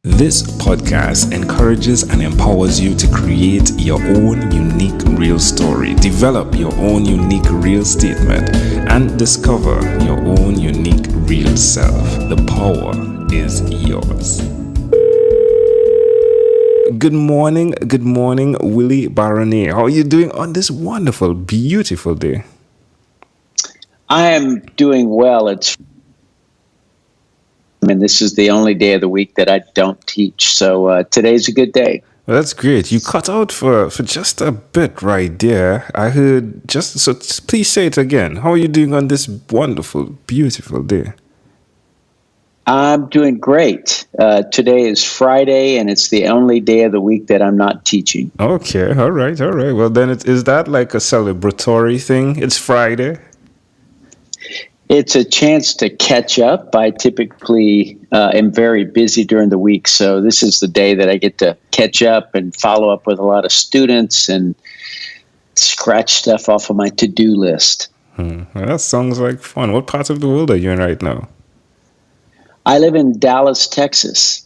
This podcast encourages and empowers you to create your own unique real story, develop your own unique real statement, and discover your own unique real self. The power is yours. Good morning, Willie Baronet. How are you doing on this wonderful, beautiful day? I am doing well. This is the only day of the week that I don't teach, so today's a good day. Well, that's great. You cut out for just a bit right there. I heard please say it again. How are you doing on this wonderful, beautiful day? I'm doing great. Today is Friday, and it's the only day of the week that I'm not teaching. Okay, all right. Well, then is that like a celebratory thing? It's Friday? It's a chance to catch up. I typically am very busy during the week, so this is the day that I get to catch up and follow up with a lot of students and scratch stuff off of my to-do list. Well, that sounds like fun. What part of the world are you in right now? I live in Dallas, Texas.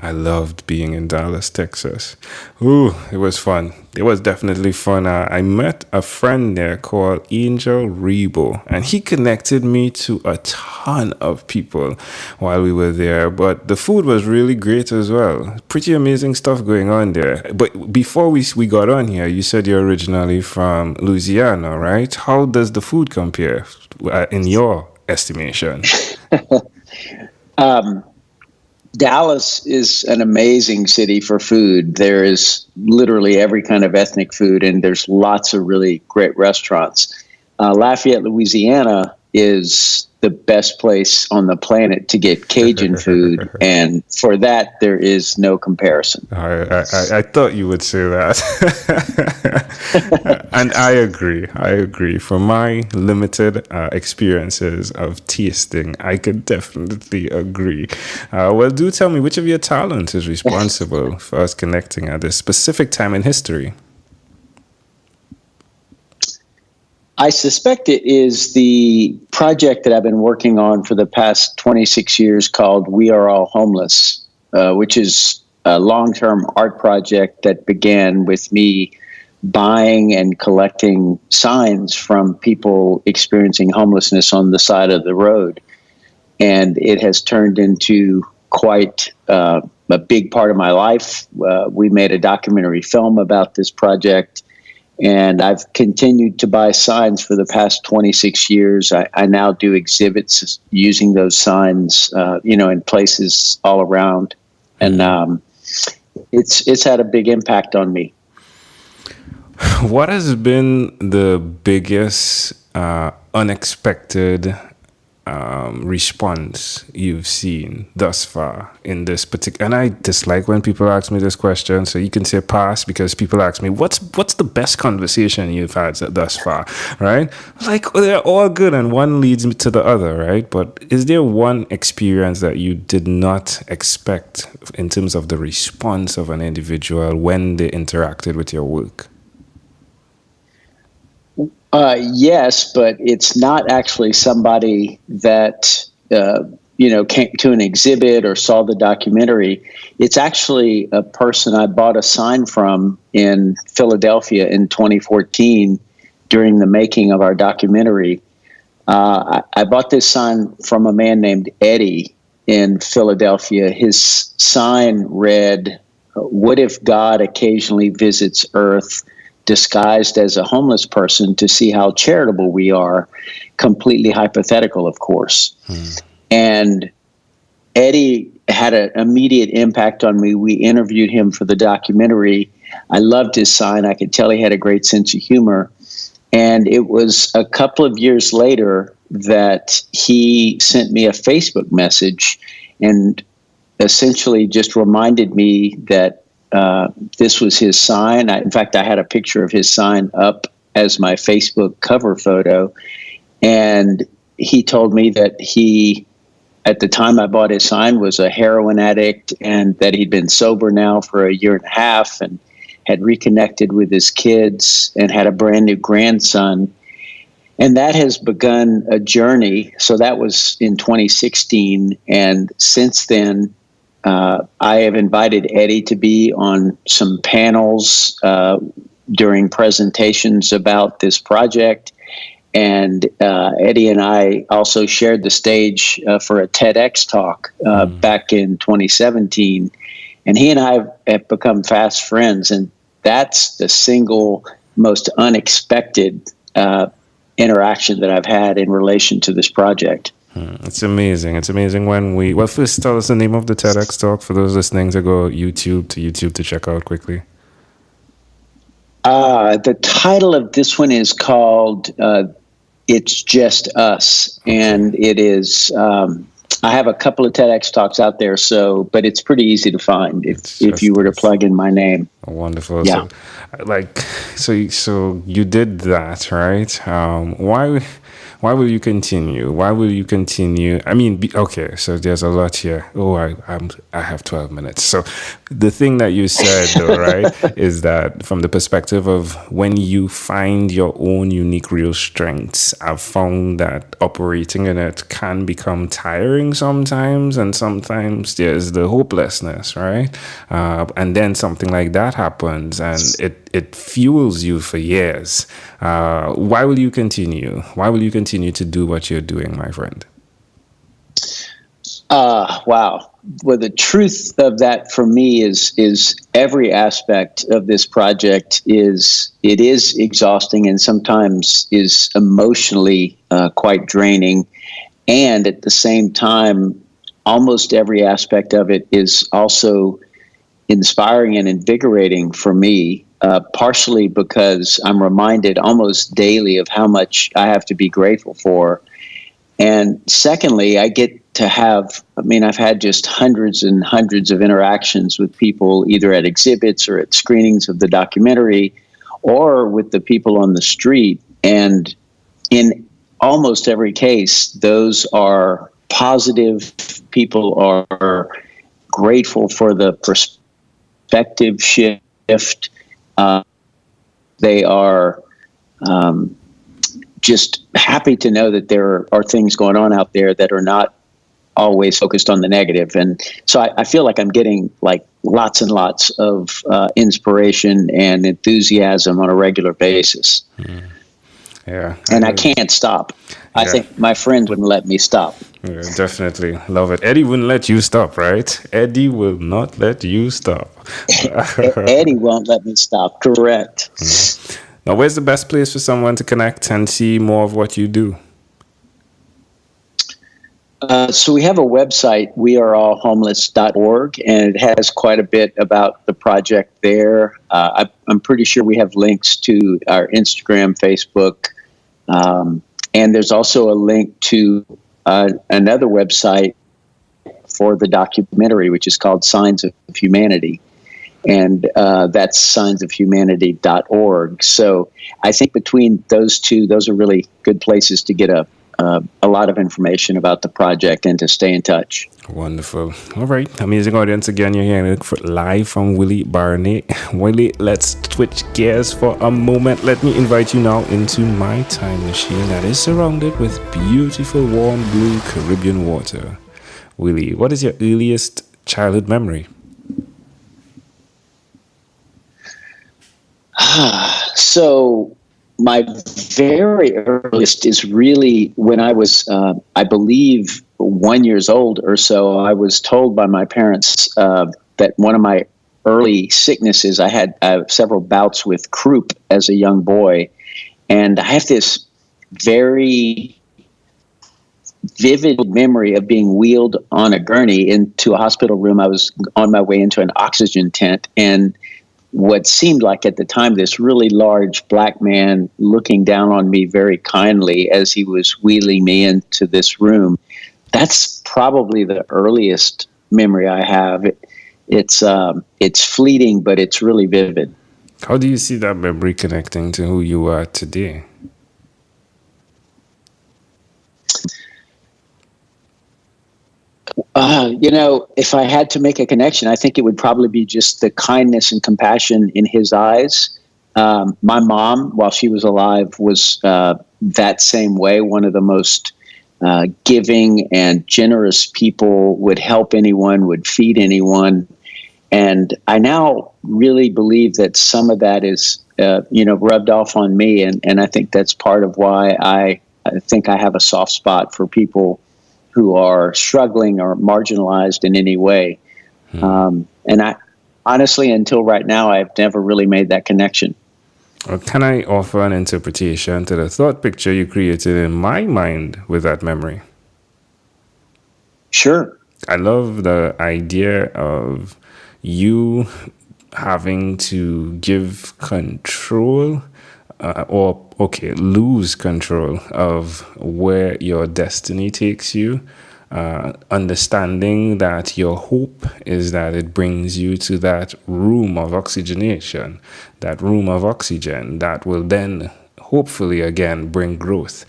I loved being in Dallas, Texas. Ooh, it was fun. It was definitely fun. I met a friend there called Angel Rebo, and he connected me to a ton of people while we were there. But the food was really great as well. Pretty amazing stuff going on there. But before we got on here, you said you're originally from Louisiana, right? How does the food compare in your estimation? Dallas is an amazing city for food. There is literally every kind of ethnic food, and there's lots of really great restaurants. Lafayette, Louisiana is the best place on the planet to get Cajun food, and for that, there is no comparison. I thought you would say that. And I agree. From my limited experiences of tasting, I could definitely agree. Well, do tell me, which of your talents is responsible for us connecting at this specific time in history? I suspect it is the project that I've been working on for the past 26 years called We Are All Homeless, which is a long-term art project that began with me buying and collecting signs from people experiencing homelessness on the side of the road. And it has turned into quite a big part of my life. We made a documentary film about this project, and I've continued to buy signs for the past 26 years. I now do exhibits using those signs, in places all around. And it's had a big impact on me. What has been the biggest unexpected response you've seen thus far in this particular? And I dislike when people ask me this question, so you can say pass, because people ask me what's the best conversation you've had thus far, right? Like, they're all good and one leads me to the other, right? But is there one experience that you did not expect in terms of the response of an individual when they interacted with your work? Yes, but it's not actually somebody that, came to an exhibit or saw the documentary. It's actually a person I bought a sign from in Philadelphia in 2014 during the making of our documentary. I bought this sign from a man named Eddie in Philadelphia. His sign read, "What if God occasionally visits Earth disguised as a homeless person to see how charitable we are?" Completely hypothetical, of course. And Eddie had an immediate impact on me. We interviewed him for the documentary. I loved his sign. I could tell he had a great sense of humor. And it was a couple of years later that he sent me a Facebook message and essentially just reminded me that this was his sign. In fact, I had a picture of his sign up as my Facebook cover photo. And he told me that he, at the time I bought his sign, was a heroin addict, and that he'd been sober now for a year and a half and had reconnected with his kids and had a brand new grandson. And that has begun a journey. So that was in 2016. And since then, I have invited Eddie to be on some panels during presentations about this project. And Eddie and I also shared the stage for a TEDx talk back in 2017. And he and I have become fast friends. And that's the single most unexpected interaction that I've had in relation to this project. It's amazing. It's amazing when well, first tell us the name of the TEDx talk for those listening to go YouTube to check out quickly. The title of this one is called It's Just Us. And it is, I have a couple of TEDx talks out there, but it's pretty easy to find if you were to plug in my name. Oh, wonderful. Yeah. So you did that, right? Why will you continue? Why will you continue? I mean, okay, so there's a lot here. Oh, I have 12 minutes. So the thing that you said, though, right, is that from the perspective of when you find your own unique real strengths, I've found that operating in it can become tiring sometimes, and sometimes there's the hopelessness, right? And then something like that happens, and it fuels you for years. Why will you continue? Why will you continue to do what you're doing, my friend? Wow. Well, the truth of that for me is every aspect of this project is exhausting and sometimes is emotionally quite draining. And at the same time, almost every aspect of it is also inspiring and invigorating for me. Partially because I'm reminded almost daily of how much I have to be grateful for. And secondly, I get to I've had just hundreds and hundreds of interactions with people, either at exhibits or at screenings of the documentary, or with the people on the street. And in almost every case, those are positive. People are grateful for the perspective shift. They are just happy to know that there are things going on out there that are not always focused on the negative. And so I feel like I'm getting like lots and lots of inspiration and enthusiasm on a regular basis. Yeah. And I can't stop. I think my friends wouldn't let me stop. Yeah, definitely. Love it. Eddie wouldn't let you stop, right? Eddie will not let you stop. Eddie won't let me stop. Correct. Now, where's the best place for someone to connect and see more of what you do? So we have a website, weareallhomeless.org, and it has quite a bit about the project there. I'm pretty sure we have links to our Instagram, Facebook, and there's also a link to another website for the documentary, which is called Signs of Humanity. And that's signsofhumanity.org. So I think between those two, those are really good places to get a lot of information about the project and to stay in touch. Wonderful. All right. Amazing audience. Again, you're hearing it live from Willie Baronet. Willie, let's switch gears for a moment. Let me invite you now into my time machine that is surrounded with beautiful, warm, blue Caribbean water. Willie, what is your earliest childhood memory? So my very earliest is really when I was, I believe, 1 year old or so. I was told by my parents that one of my early sicknesses, I had several bouts with croup as a young boy. And I have this very vivid memory of being wheeled on a gurney into a hospital room. I was on my way into an oxygen tent, and what seemed like at the time this really large black man looking down on me very kindly as he was wheeling me into this room. That's probably the earliest memory I have. It's fleeting, but it's really vivid. How do you see that memory connecting to who you are today? If I had to make a connection, I think it would probably be just the kindness and compassion in his eyes. My mom, while she was alive, was that same way. One of the most giving and generous people, would help anyone, would feed anyone. And I now really believe that some of that is, rubbed off on me. And I think that's part of why I think I have a soft spot for people who are struggling or marginalized in any way. And I honestly, until right now, I've never really made that connection. Or can I offer an interpretation to the thought picture you created in my mind with that memory? Sure. I love the idea of you having to give control lose control of where your destiny takes you. Understanding that your hope is that it brings you to that room of oxygenation, that room of oxygen that will then hopefully again bring growth,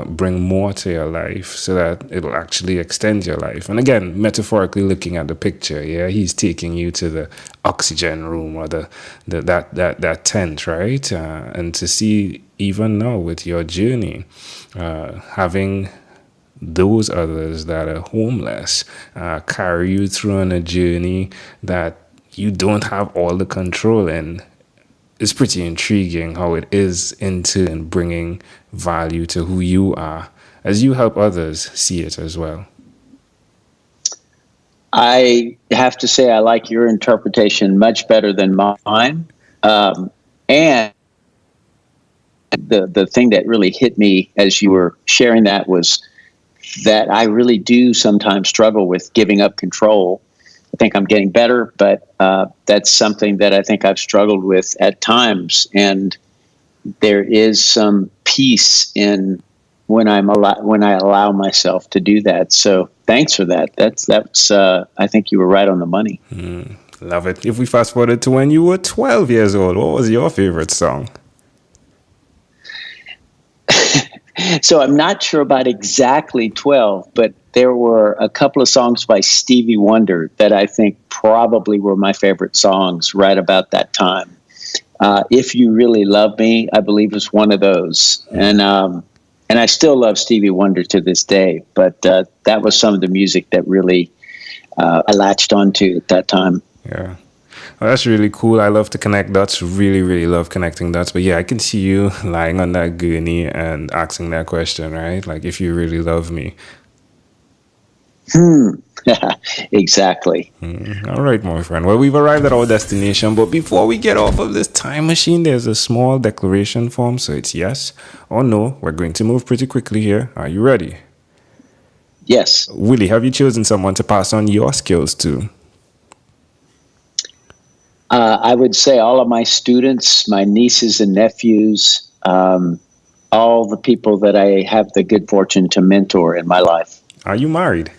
bring more to your life so that it'll actually extend your life. And again, metaphorically looking at the picture, he's taking you to the oxygen room or that tent, right? And to see even now with your journey, having those others that are homeless carry you through on a journey that you don't have all the control in. It's pretty intriguing how it is into and bringing value to who you are as you help others see it as well. I have to say I like your interpretation much better than mine. And the thing that really hit me as you were sharing that was that I really do sometimes struggle with giving up control. I think I'm getting better, but that's something that I think I've struggled with at times. And there is some peace in when I allow myself to do that. So thanks for that. That's I think you were right on the money. Love it. If we fast forward to when you were 12 years old, what was your favorite song? So I'm not sure about exactly 12, but there were a couple of songs by Stevie Wonder that I think probably were my favorite songs right about that time. If You Really Love Me, I believe was one of those. And I still love Stevie Wonder to this day, but that was some of the music that really I latched onto at that time. Yeah. Well, that's really cool. I love to connect dots. Really, really love connecting dots. But yeah, I can see you lying on that gurney and asking that question, right? Like, if you really love me. Exactly. All right, my friend. Well, we've arrived at our destination. But before we get off of this time machine, there's a small declaration form. So it's yes or no. We're going to move pretty quickly here. Are you ready? Yes. Willie, have you chosen someone to pass on your skills to? I would say all of my students, my nieces and nephews, all the people that I have the good fortune to mentor in my life. Are you married?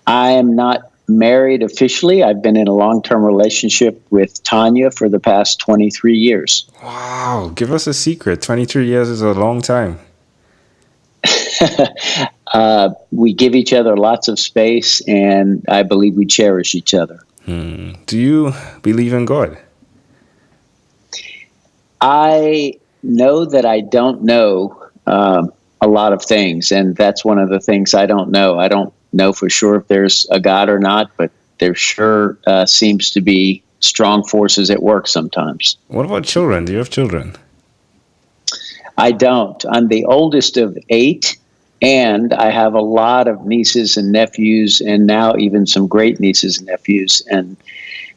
I am not married officially. I've been in a long-term relationship with Tanya for the past 23 years. Wow. Give us a secret. 23 years is a long time. We give each other lots of space, and I believe we cherish each other. Do you believe in God? I know that I don't know a lot of things, and that's one of the things I don't know. I don't know for sure if there's a God or not, but there sure seems to be strong forces at work sometimes. What about children? Do you have children? I don't. I'm the oldest of 8, and I have a lot of nieces and nephews, and now even some great nieces and nephews. And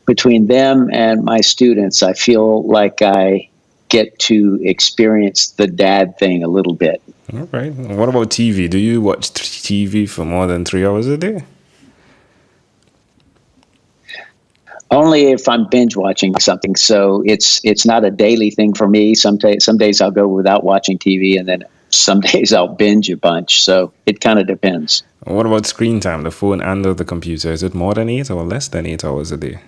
between them and my students, I feel like I get to experience the dad thing a little bit. All right. What about TV? Do you watch TV for more than 3 hours a day? Only if I'm binge watching something. So it's not a daily thing for me. Some days I'll go without watching TV, and then some days I'll binge a bunch. So it kind of depends. What about screen time, the phone and the computer? Is it more than 8 or less than 8 hours a day?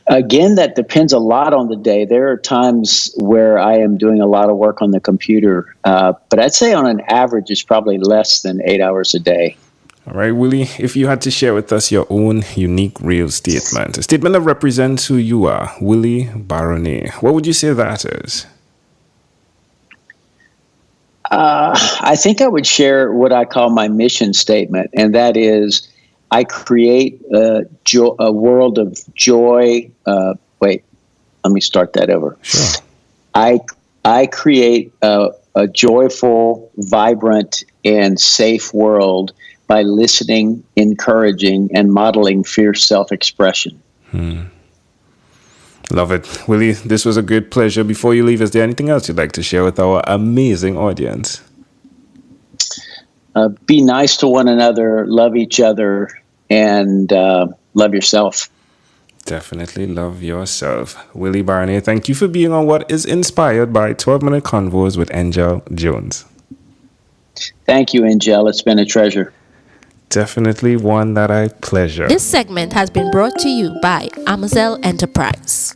Again, that depends a lot on the day. There are times where I am doing a lot of work on the computer, but I'd say on an average, it's probably less than 8 hours a day. All right, Willie, if you had to share with us your own unique real statement, a statement that represents who you are, Willie Baronet, what would you say that is? I think I would share what I call my mission statement, and that is I create a world of joy. Wait, let me start that over. Sure. I create a joyful, vibrant, and safe world by listening, encouraging, and modeling fierce self-expression. Love it. Willie, this was a great pleasure. Before you leave, is there anything else you'd like to share with our amazing audience? Be nice to one another, love each other, and love yourself. Definitely love yourself. Willie Baronet, thank you for being on what is inspired by 12-Minute Convos with Angel Jones. Thank you, Angel. It's been a treasure. Definitely one that I pleasure. This segment has been brought to you by Amazel Enterprise.